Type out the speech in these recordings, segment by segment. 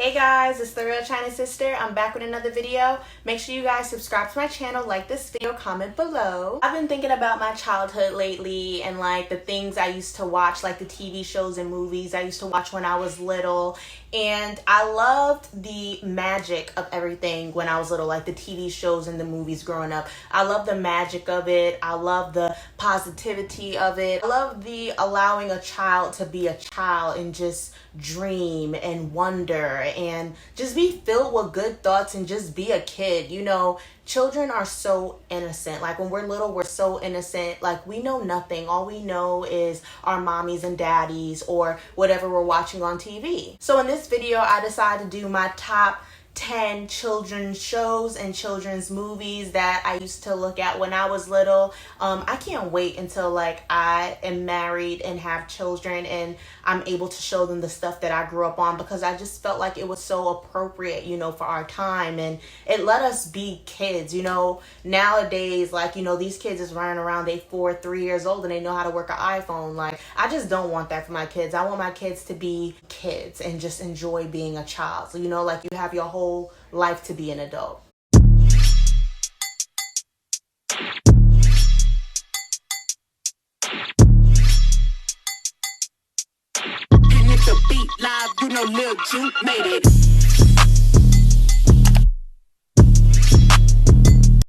Hey guys, it's the Real China Sister. I'm back with another video. Make sure you guys subscribe to my channel, like this video, comment below. I've been thinking about my childhood lately and like the things I used to watch, like the TV shows and movies I used to watch when I was little. And I loved the magic of everything when I was little, like the TV shows and the movies growing up. I love the magic of it. I love the positivity of it. I love the allowing a child to be a child and just dream and wonder and just be filled with good thoughts and just be a kid. You know, children are so innocent. Like when we're little, we're so innocent. Like we know nothing. All we know is our mommies and daddies or whatever we're watching on TV. So in this video, I decided to do my top 10 children's shows and children's movies that I used to look at when I was little. I can't wait until like I am married and have children and I'm able to show them the stuff that I grew up on, because I just felt like it was so appropriate, you know, for our time, and it let us be kids. You know, nowadays, like, you know, these kids is running around, they 3 years old and they know how to work an iPhone. Like, I just don't want that for my kids. I want my kids to be kids and just enjoy being a child. So, you know, like you have your whole life to be an adult. And if the beat live, you know Lil Juke made it.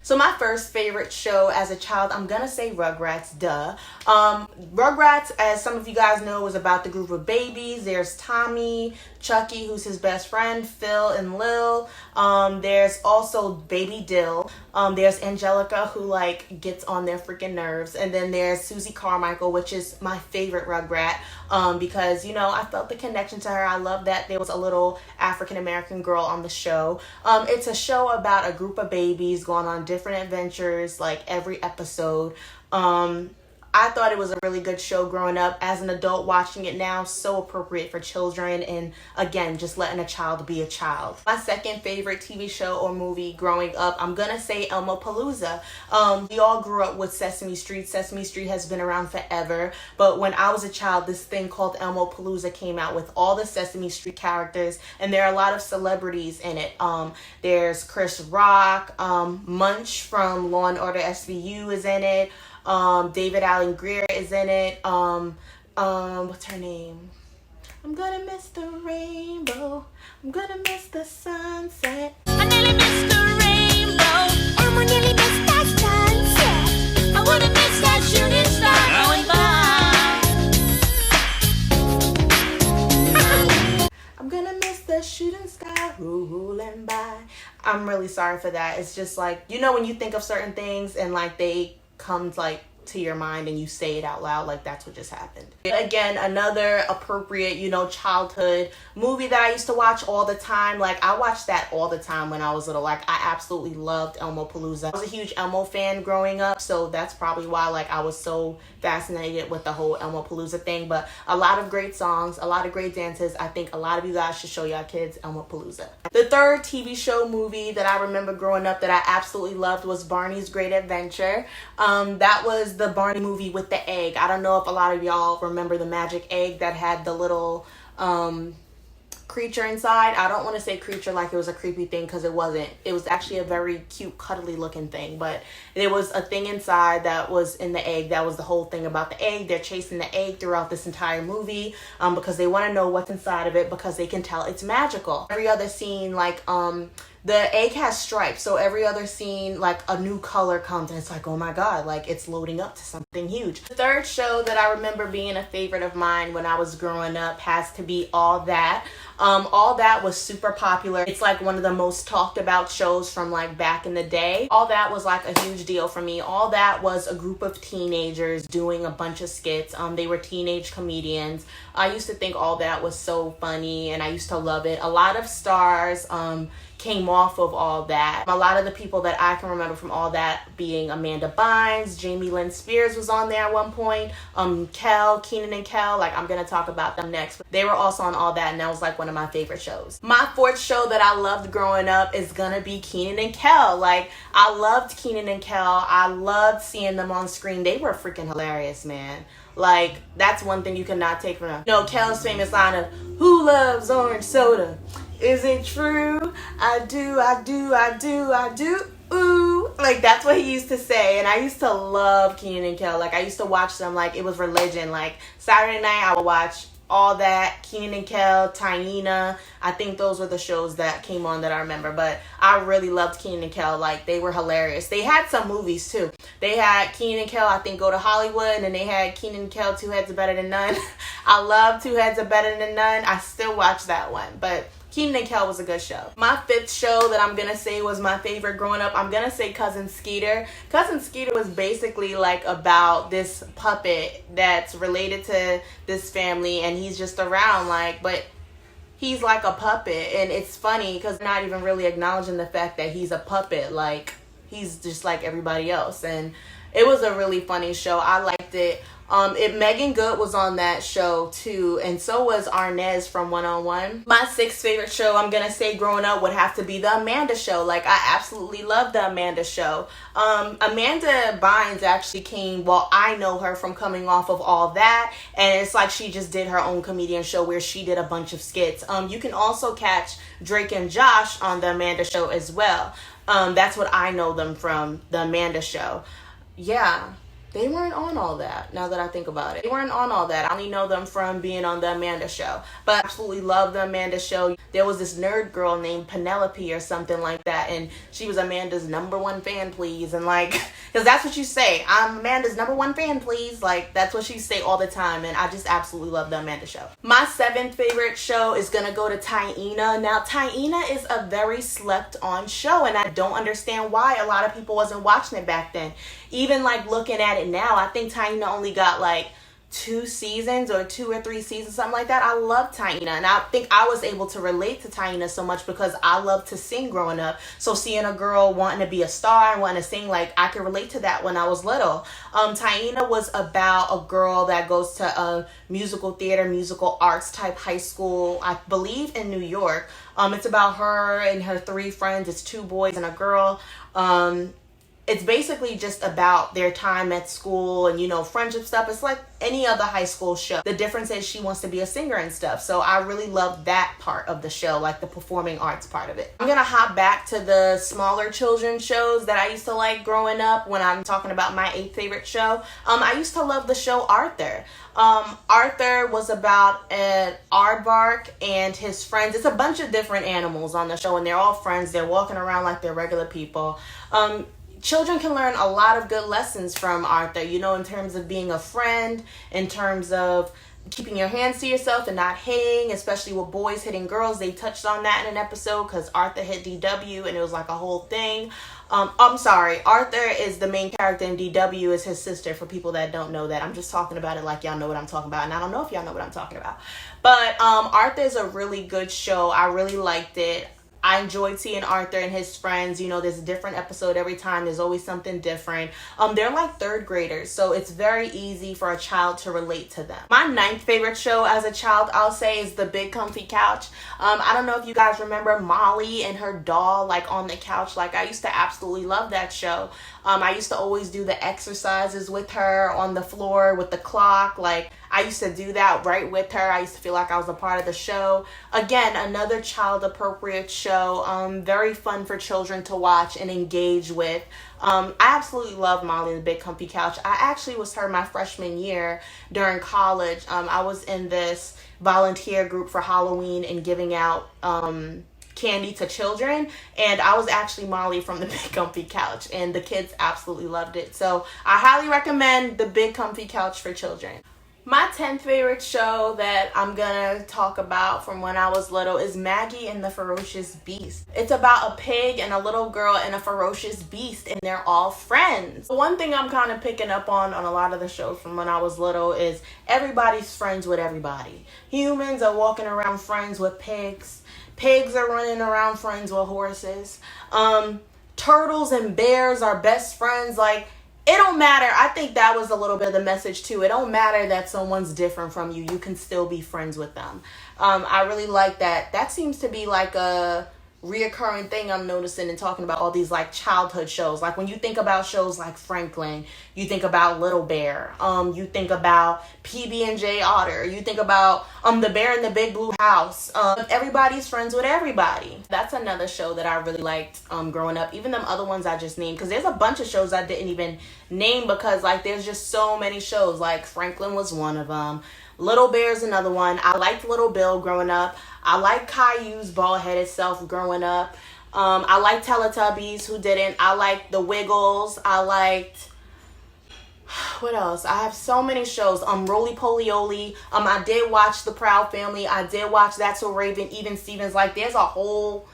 So my first favorite show as a child, I'm gonna say Rugrats, duh. Rugrats, as some of you guys know, was about the group of babies. There's Tommy, Chucky, who's his best friend, Phil and Lil. There's also Baby Dill. There's Angelica, who like gets on their freaking nerves. And then there's Susie Carmichael, which is my favorite Rugrat, because, you know, I felt the connection to her. I love that there was a little African-American girl on the show. It's a show about a group of babies going on different adventures, like every episode. I thought it was a really good show growing up. As an adult watching it now, so appropriate for children, and again, just letting a child be a child. My second favorite TV show or movie growing up, I'm gonna say Elmopalooza. We all grew up with Sesame Street. Sesame Street has been around forever, but when I was a child, this thing called Elmopalooza came out with all the Sesame Street characters, and there are a lot of celebrities in it. There's Chris Rock, Munch from Law and Order SVU is in it. David Allen Greer is in it. What's her name? I'm gonna miss the rainbow. I'm gonna miss the sunset. I nearly missed the rainbow. And we nearly missed that sunset. I would've missed that shooting star going by. I'm gonna miss the shooting star rolling by. I'm really sorry for that. It's just like, you know, when you think of certain things and like they comes like to your mind and you say it out loud, like that's what just happened. Again, another appropriate, you know, childhood movie that I used to watch all the time. Like I watched that all the time when I was little. Like I absolutely loved Elmopalooza. I was a huge Elmo fan growing up, so that's probably why like I was so fascinated with the whole Elmopalooza thing. But a lot of great songs, a lot of great dances. I think a lot of you guys should show your kids Elmopalooza. The third TV show movie that I remember growing up that I absolutely loved was Barney's Great Adventure. That was the Barney movie with the egg. I don't know if a lot of y'all remember the magic egg that had the little creature inside. I don't want to say creature like it was a creepy thing, because it wasn't. It was actually a very cute, cuddly looking thing, but there was a thing inside that was in the egg. That was the whole thing about the egg. They're chasing the egg throughout this entire movie because they want to know what's inside of it, because they can tell it's magical. Every other scene, like the egg has stripes, so every other scene, like a new color comes and it's like, oh my god, like it's loading up to something huge. The third show that I remember being a favorite of mine when I was growing up has to be All That. All That was super popular. It's like one of the most talked about shows from like back in the day. All That was like a huge deal for me. All That was a group of teenagers doing a bunch of skits. They were teenage comedians. I used to think All That was so funny and I used to love it. A lot of stars came off of All That. A lot of the people that I can remember from All That being Amanda Bynes, Jamie Lynn Spears was on there at one point, Kenan and Kel, like I'm gonna talk about them next. They were also on All That, and that was like one of my favorite shows. My fourth show that I loved growing up is gonna be Kenan and Kel. Like I loved Kenan and Kel. I loved seeing them on screen. They were freaking hilarious, man. Like, that's one thing you cannot take from them. You know, Kel's famous line of, "Who loves orange soda? Is it true? I do, I do, I do, I do. Ooh. Like, that's what he used to say. And I used to love Kenan and Kel. Like, I used to watch them like it was religion. Like, Saturday night, I would watch all that. Kenan and Kel, Taina. I think those were the shows that came on that I remember. But I really loved Kenan and Kel. Like, they were hilarious. They had some movies, too. They had Kenan and Kel, I think, Go to Hollywood. And then they had Kenan and Kel, Two Heads Are Better Than None. I love Two Heads Are Better Than None. I still watch that one. But Kenan and Kel was a good show. My fifth show that I'm going to say was my favorite growing up, I'm going to say Cousin Skeeter. Cousin Skeeter was basically like about this puppet that's related to this family, and he's just around like, but he's like a puppet. And it's funny because not even really acknowledging the fact that he's a puppet. Like, he's just like everybody else. And it was a really funny show. I liked it. Megan Good was on that show too, and so was Arnez from 101. My sixth favorite show, I'm gonna say growing up, would have to be The Amanda Show. Like, I absolutely love The Amanda Show. Amanda Bynes actually came, well, I know her from coming off of All That, and it's like she just did her own comedian show where she did a bunch of skits. You can also catch Drake and Josh on The Amanda Show as well. That's what I know them from, The Amanda Show. Yeah. They weren't on All That, now that I think about it. They weren't on All That. I only know them from being on The Amanda Show. But I absolutely love The Amanda Show. There was this nerd girl named Penelope or something like that, and she was Amanda's #1 fan, please. And like, because that's what you say. I'm Amanda's #1 fan, please. Like, that's what she say all the time, and I just absolutely love The Amanda Show. My seventh favorite show is going to go to Taina. Now, Taina is a very slept on show, and I don't understand why a lot of people wasn't watching it back then. Even like looking at it now, I think Taina only got like 2 seasons or 2 or 3 seasons, something like that. I love Taina, and I think I was able to relate to Taina so much because I loved to sing growing up. So seeing a girl wanting to be a star and wanting to sing, like, I could relate to that when I was little. Taina was about a girl that goes to a musical theater, musical arts type high school, I believe in New York. It's about her and her 3 friends. It's 2 boys and a girl. It's basically just about their time at school and, you know, friendship stuff. It's like any other high school show. The difference is she wants to be a singer and stuff. So I really love that part of the show, like the performing arts part of it. I'm going to hop back to the smaller children shows that I used to like growing up when I'm talking about my 8th favorite show. I used to love the show Arthur. Arthur was about an aardvark and his friends. It's a bunch of different animals on the show, and they're all friends. They're walking around like they're regular people. Children can learn a lot of good lessons from Arthur, you know, in terms of being a friend, in terms of keeping your hands to yourself and not hitting, especially with boys hitting girls. They touched on that in an episode because Arthur hit DW and it was like a whole thing. I'm sorry, Arthur is the main character and DW is his sister, for people that don't know that. I'm just talking about it like y'all know what I'm talking about, and I don't know if y'all know what I'm talking about. But Arthur is a really good show. I really liked it. I enjoyed seeing Arthur and his friends. You know, there's a different episode every time. There's always something different. They're like 3rd graders, so it's very easy for a child to relate to them. My 9th favorite show as a child, I'll say, is The Big Comfy Couch. I don't know if you guys remember Molly and her doll, like, on the couch. Like, I used to absolutely love that show. I used to always do the exercises with her on the floor with the clock. Like, I used to do that right with her. I used to feel like I was a part of the show. Again, another child appropriate show. Very fun for children to watch and engage with. I absolutely love Molly and the Big Comfy Couch. I actually was her my freshman year during college. I was in this volunteer group for Halloween and giving out candy to children, and I was actually Molly from the Big Comfy Couch, and the kids absolutely loved it. So I highly recommend the Big Comfy Couch for children. My 10th favorite show that I'm gonna talk about from when I was little is Maggie and the Ferocious Beast. It's about a pig and a little girl and a ferocious beast, and they're all friends. One thing I'm kind of picking up on a lot of the shows from when I was little is everybody's friends with everybody. Humans are walking around friends with pigs. Pigs are running around friends with horses. Turtles and bears are best friends. Like, it don't matter. I think that was a little bit of the message too. It don't matter that someone's different from you. You can still be friends with them. I really like that. That seems to be like a reoccurring thing I'm noticing and talking about all these like childhood shows. Like when you think about shows like Franklin, you think about Little Bear, you think about PB&J Otter, you think about The Bear in the Big Blue House, Everybody's Friends with Everybody. That's another show that I really liked growing up. Even them other ones I just named, because there's a bunch of shows I didn't even name because like there's just so many shows. Like Franklin was one of them. Little Bear's another one. I liked Little Bill growing up. I liked Caillou's bald-headed self growing up. I liked Teletubbies, who didn't? I liked The Wiggles. I liked... What else? I have so many shows. Roly Poly Oly. I did watch The Proud Family. I did watch That's So Raven, Even Stevens. Like, there's a whole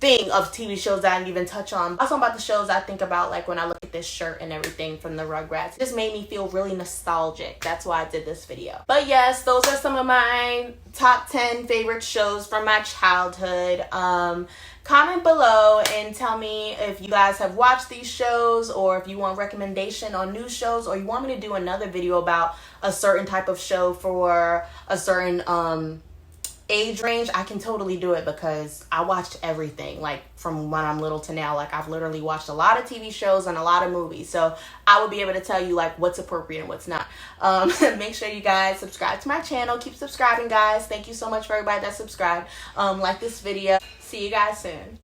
thing of TV shows that I didn't even touch on. Also about the shows I think about, like when I look at this shirt and everything from the Rugrats. It just made me feel really nostalgic. That's why I did this video. But yes, those are some of my top 10 favorite shows from my childhood. Comment below and tell me if you guys have watched these shows, or if you want recommendation on new shows, or you want me to do another video about a certain type of show for a certain age range. I can totally do it because I watched everything, like from when I'm little to now. Like I've literally watched a lot of TV shows and a lot of movies, so I will be able to tell you like what's appropriate and what's not. Make sure you guys subscribe to my channel. Keep subscribing, guys. Thank you so much for everybody that subscribed. Like this video. See you guys soon.